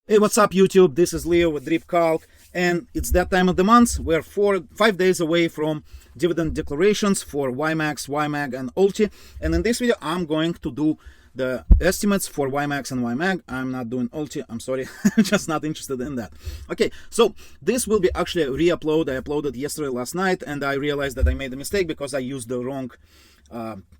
Hey, what's up YouTube? This is Leo with DRIPCalc, and it's that time of the month. We're 5 days away from dividend declarations for YMAX, YMAG, and ULTI. And in this video, I'm going to do the estimates for YMAX and YMAG. I'm not doing ULTI, I'm sorry, I'm just not interested in that. Okay, so this will be actually a re-upload. I uploaded yesterday, last night, and I realized that I made a mistake because I used the wrong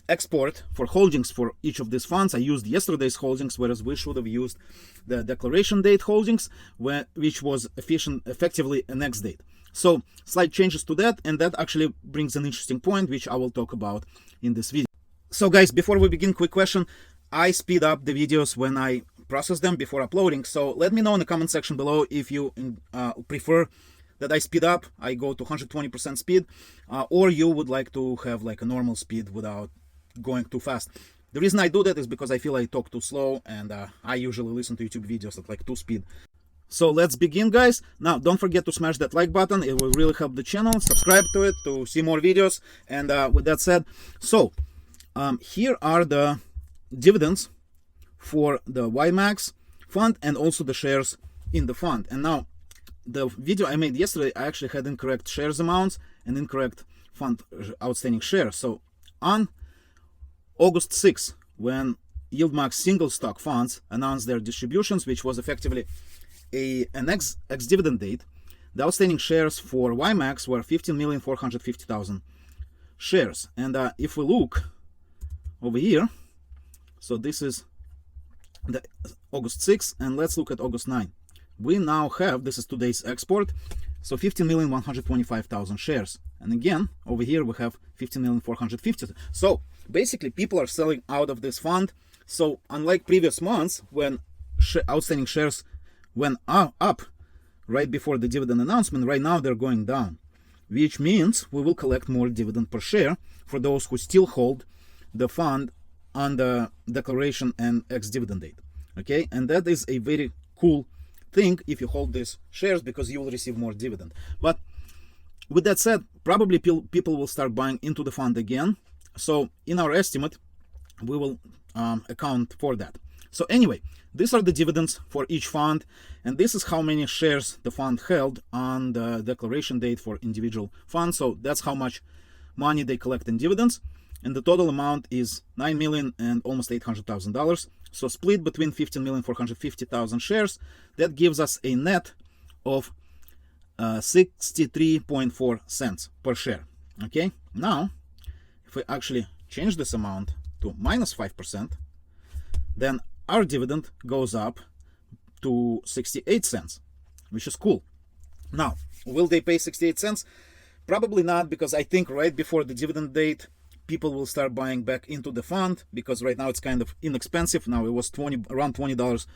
export for holdings for each of these funds. I used yesterday's holdings, whereas we should have used the declaration date holdings, which was effectively a next date. So slight changes to that, and that actually brings an interesting point, which I will talk about in this video. So guys, before we begin, quick question. I speed up the videos when I process them before uploading, so let me know in the comment section below if you prefer that I speed up, I go to 120% speed, or you would like to have like a normal speed without going too fast. The reason I do that is because I feel I talk too slow, and I usually listen to YouTube videos at like 2 speed. So let's begin, guys. Now don't forget to smash that like button, it will really help the channel. Subscribe to it to see more videos. And with that said, so here are the dividends for the YMAX fund and also the shares in the fund. And now the video I made yesterday, I actually had incorrect shares amounts and incorrect fund outstanding shares. So on August 6th, when YieldMax single stock funds announced their distributions, which was effectively an ex-dividend date, the outstanding shares for YMAX were 15,450,000 shares. And if we look over here, so this is the August 6th, and let's look at August 9th. We now have, this is today's export, so 15,125,000 shares. And again, over here we have 15,450,000. So basically people are selling out of this fund. So unlike previous months when outstanding shares went up right before the dividend announcement, right now they're going down, which means we will collect more dividend per share for those who still hold the fund on the declaration and ex-dividend date. Okay, and that is a very cool thing if you hold these shares, because you will receive more dividend. But with that said, probably people will start buying into the fund again. So in our estimate, we will account for that. So anyway, these are the dividends for each fund, and this is how many shares the fund held on the declaration date for individual funds. So that's how much money they collect in dividends, and the total amount is $9 million and almost $800,000. So split between 15,450,000 shares, that gives us a net of 63.4 cents per share. Okay, now if we actually change this amount to minus 5%, then our dividend goes up to 68 cents, which is cool. Now, will they pay 68 cents? Probably not, because I think right before the dividend date, people will start buying back into the fund, because right now it's kind of inexpensive. Now it was around $20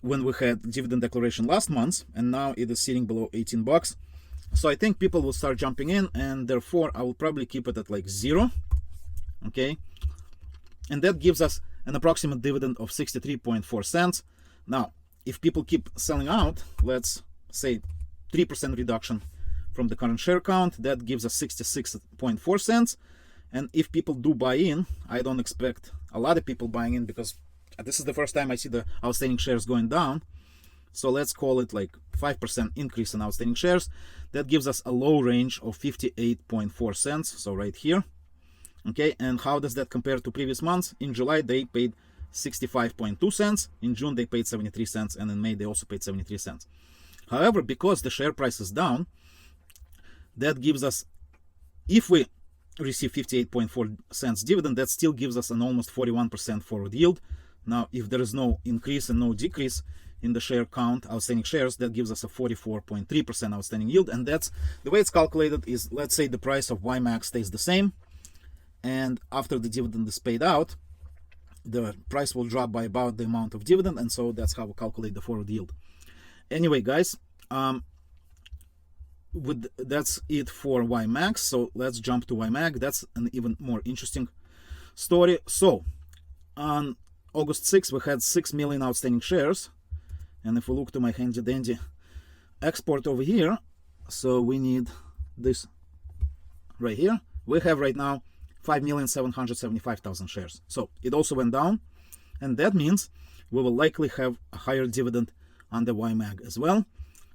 when we had dividend declaration last month, and now it is sitting below 18 bucks. So I think people will start jumping in, and therefore I will probably keep it at like 0. Okay, and that gives us an approximate dividend of 63.4 cents. Now if people keep selling out, let's say 3% reduction from the current share count, that gives us 66.4 cents. And if people do buy in, I don't expect a lot of people buying in, because this is the first time I see the outstanding shares going down. So let's call it like 5% increase in outstanding shares. That gives us a low range of 58.4 cents. So right here. Okay, and how does that compare to previous months? In July, they paid 65.2 cents. In June, they paid 73 cents. And in May, they also paid 73 cents. However, because the share price is down, that gives us, if we receive 58.4 cents dividend, that still gives us an almost 41% forward yield. Now if there is no increase and no decrease in the share count, outstanding shares, that gives us a 44.3% outstanding yield. And that's the way it's calculated. Is, let's say the price of YMAX stays the same, and after the dividend is paid out, the price will drop by about the amount of dividend, and so that's how we calculate the forward yield. Anyway guys, that's it for YMAX. So let's jump to YMAG. That's an even more interesting story. So on August 6th, we had 6 million outstanding shares, and if we look to my handy dandy export over here, so we need this right here, we have right now 5,775,000 shares. So it also went down, and that means we will likely have a higher dividend on the YMAG as well.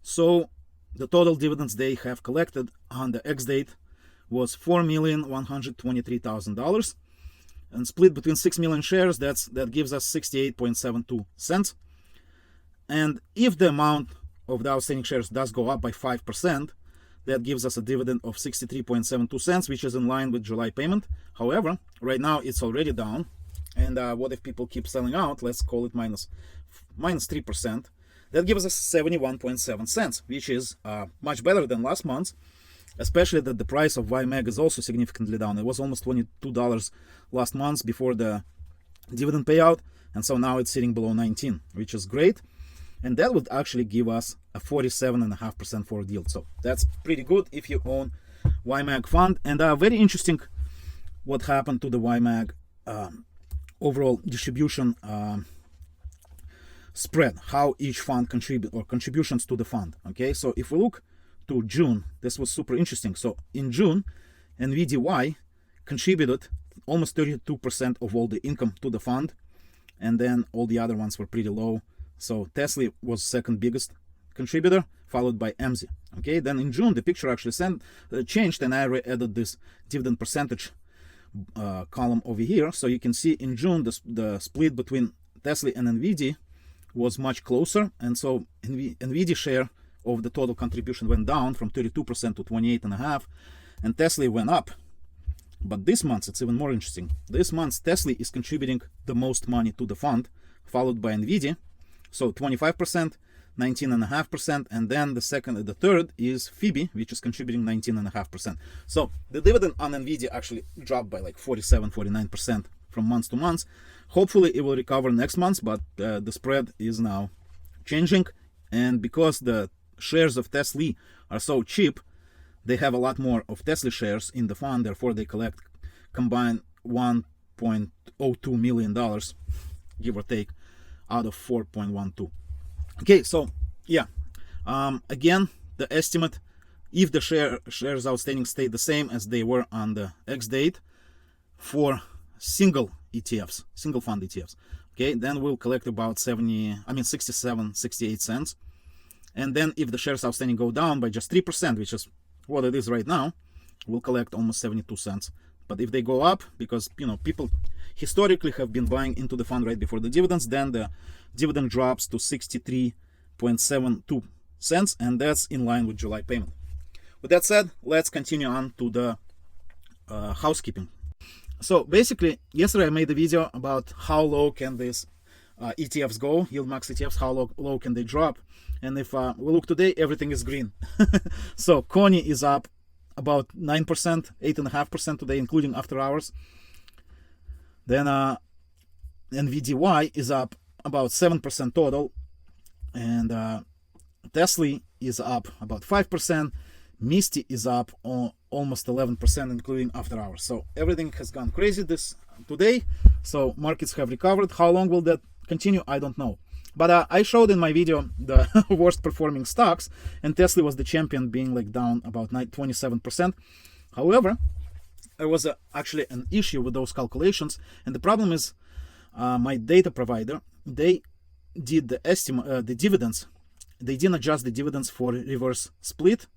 So the total dividends they have collected on the X date was $4,123,000, and split between 6 million shares, that gives us 68.72 cents. And if the amount of the outstanding shares does go up by 5%, that gives us a dividend of 63.72 cents, which is in line with July payment. However, right now it's already down. And what if people keep selling out? Let's call it minus 3%. That gives us 71.7 cents, which is much better than last month, especially that the price of YMAG is also significantly down. It was almost $22 last month before the dividend payout, and so now it's sitting below 19, which is great. And that would actually give us a 47.5% forward yield. So that's pretty good if you own YMAG fund. And very interesting what happened to the YMAG overall distribution spread, how each fund contribute or contributions to the fund. Okay, so if we look to June, this was super interesting. So in June, NVDY contributed almost 32% of all the income to the fund, and then all the other ones were pretty low. So Tesla was second biggest contributor, followed by MZ. Okay, then in June the picture actually changed, and I added this dividend percentage column over here. So you can see in June the split between Tesla and NVIDIA was much closer, and so NVIDIA share of the total contribution went down from 32% to 28.5%, and Tesla went up. But this month it's even more interesting. This month Tesla is contributing the most money to the fund, followed by NVIDIA. So 25%, 19.5%, and then the third is Phoebe, which is contributing 19.5%. So the dividend on NVIDIA actually dropped by like 47-49% from month to month. Hopefully it will recover next month, but the spread is now changing, and because the shares of Tesla are so cheap, they have a lot more of Tesla shares in the fund, therefore they collect combined $1.02 million, give or take, out of 4.12. Okay, so yeah, again, the estimate, if the shares outstanding stay the same as they were on the X date for single ETFs, single fund ETFs, okay, then we'll collect about 67-68 cents. And then if the shares outstanding go down by just 3%, which is what it is right now, we'll collect almost 72 cents. But if they go up, because people historically have been buying into the fund right before the dividends, then the dividend drops to 63.72 cents, and that's in line with July payment. With that said, let's continue on to the housekeeping. So basically, yesterday I made a video about how low can these ETFs go, YieldMax ETFs, how low can they drop. And if we look today, everything is green. So Coney is up about 9%, 8.5% today, including after hours. Then NVDY is up about 7% total, and Tesla is up about 5%. Misty is up almost 11%, including after hours. So everything has gone crazy today. So markets have recovered. How long will that continue? I don't know. But I showed in my video the worst performing stocks, and Tesla was the champion, being like down about 27%. However, there was actually an issue with those calculations, and the problem is my data provider, they did the estimate, the dividends. They didn't adjust the dividends for reverse split,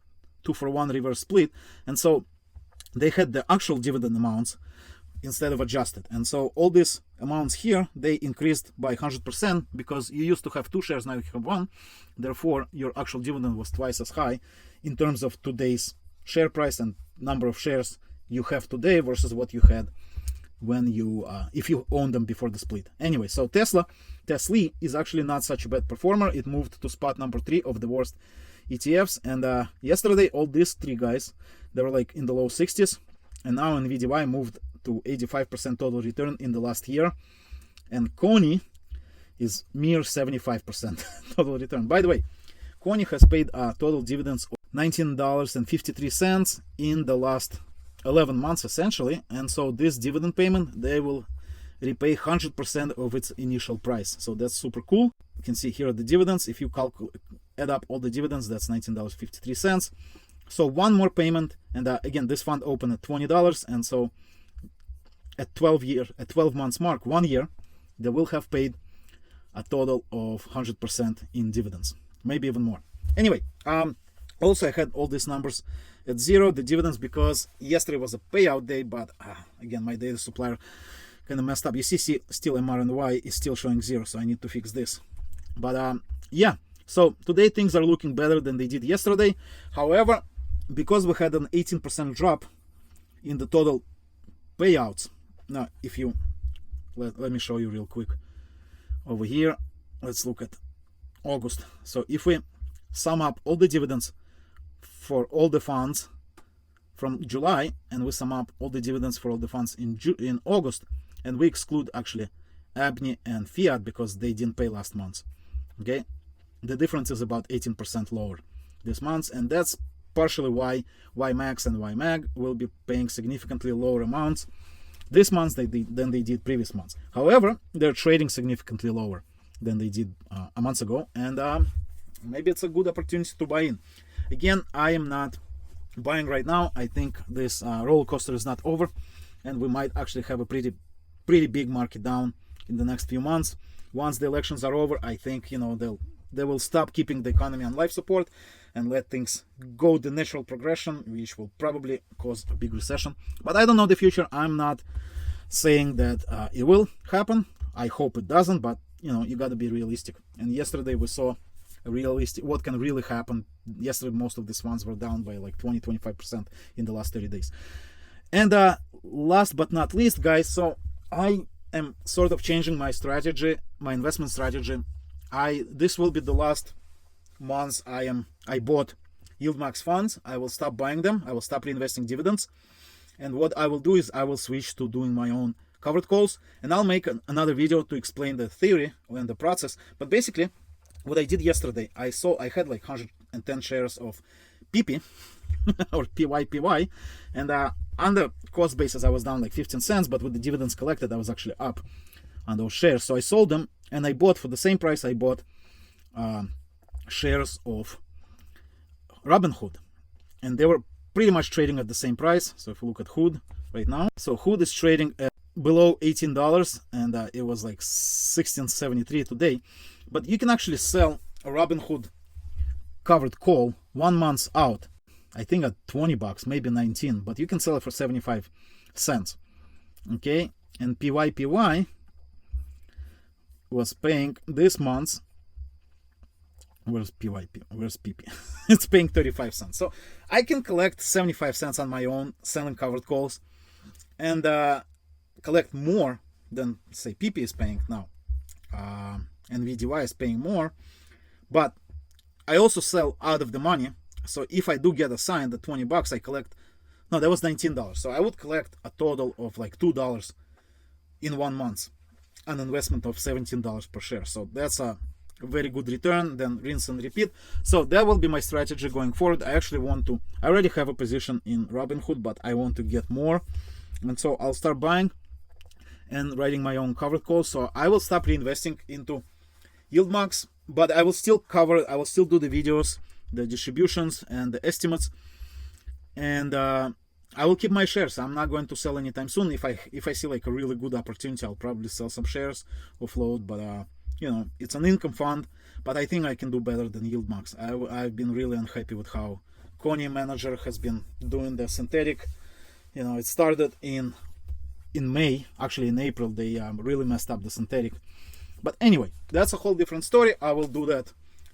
2-for-1 reverse split, and so they had the actual dividend amounts instead of adjusted. And so all these amounts here, they increased by 100% because you used to have 2 shares, now you have 1. Therefore, your actual dividend was twice as high in terms of today's share price and number of shares you have today versus what you had when you if you owned them before the split. Anyway, so Tesla is actually not such a bad performer. It moved to spot number 3 of the worst ETFs, and yesterday all these 3 guys, they were like in the low 60s, and now NVDY moved to 85% total return in the last year, and Coney is mere 75% total return. By the way, Coney has paid total dividends of $19.53 in the last 11 months essentially, and so this dividend payment, they will repay 100% of its initial price. So that's super cool. You can see here the dividends. If you add up all the dividends, that's $19.53. So one more payment, and again, this fund opened at $20, and so at 12 months mark, 1 year, they will have paid a total of 100% in dividends, maybe even more. Anyway, also I had all these numbers at zero, the dividends, because yesterday was a payout day, but again, my data supplier kind of messed up. You see still MRNY is still showing zero, so I need to fix this. But yeah, so today things are looking better than they did yesterday. However, because we had an 18% drop in the total payouts, now if you let me show you real quick over here, let's look at August. So if we sum up all the dividends for all the funds from July, and we sum up all the dividends for all the funds in August, and we exclude actually ABNY and Fiat because they didn't pay last month, okay, the difference is about 18% lower this month, and that's partially why YMAX and YMAG will be paying significantly lower amounts this month than they did previous months. However, they're trading significantly lower than they did a month ago, and maybe it's a good opportunity to buy in. Again, I am not buying right now. I think this roller coaster is not over, and we might actually have a pretty big market down in the next few months. Once the elections are over, I think, you know, they will stop keeping the economy on life support and let things go the natural progression, which will probably cause a big recession. But I don't know the future. I'm not saying that it will happen. I hope it doesn't, but you know, you got to be realistic. And yesterday we saw realistic what can really happen. Yesterday most of these funds were down by like 20-25% in the last 30 days. And last but not least, guys, so I am sort of changing my strategy, my investment strategy. This will be the last months I bought YieldMax funds. I will stop buying them. I will stop reinvesting dividends, and what I will do is I will switch to doing my own covered calls, and I'll make another video to explain the theory and the process. But basically what I did yesterday, I had like 110 shares of PP or PYPY, and on the cost basis I was down like 15 cents, but with the dividends collected I was actually up on those shares. So I sold them, and I bought for the same price I bought shares of Robinhood, and they were pretty much trading at the same price. So if you look at Hood right now, so Hood is trading at below $18, and it was like $16.73 today. But you can actually sell a Robinhood covered call 1 month out, I think at $20, maybe 19, but you can sell it for 75 cents. Okay, and PYPY was paying this month, where's PYP, where's PP? It's paying 35 cents. So I can collect 75 cents on my own selling covered calls, and collect more than say PP is paying now, and VDY is paying more, but I also sell out of the money. So if I do get assigned the $20, I collect, no, that was $19. So I would collect a total of like $2 in 1 month, an investment of $17 per share. So that's a very good return, then rinse and repeat. So that will be my strategy going forward. I already have a position in Robinhood, but I want to get more, and so I'll start buying and writing my own covered calls. So I will stop reinvesting into YieldMax, but I will still do the videos, the distributions and the estimates, and I will keep my shares. I'm not going to sell anytime soon. If I see like a really good opportunity, I'll probably sell some shares, offload, but you know, it's an income fund, but I think I can do better than YieldMax. I've been really unhappy with how Connie manager has been doing the synthetic. You know, it started in May, actually in April they really messed up the synthetic. But anyway, that's a whole different story. I will do that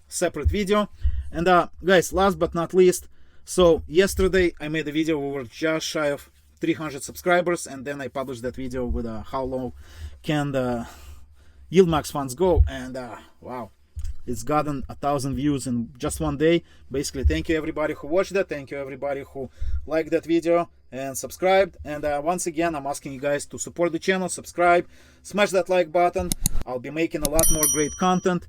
separate video. And guys, last but not least, so yesterday I made a video. We were just shy of 300 subscribers, and then I published that video with how low can the YieldMax funds go, and wow, it's gotten 1,000 views in just 1 day. Basically, thank you everybody who watched that, thank you everybody who liked that video and subscribed. And once again, I'm asking you guys to support the channel, subscribe, smash that like button. I'll be making a lot more great content,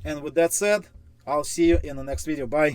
and with that said, I'll see you in the next video. Bye.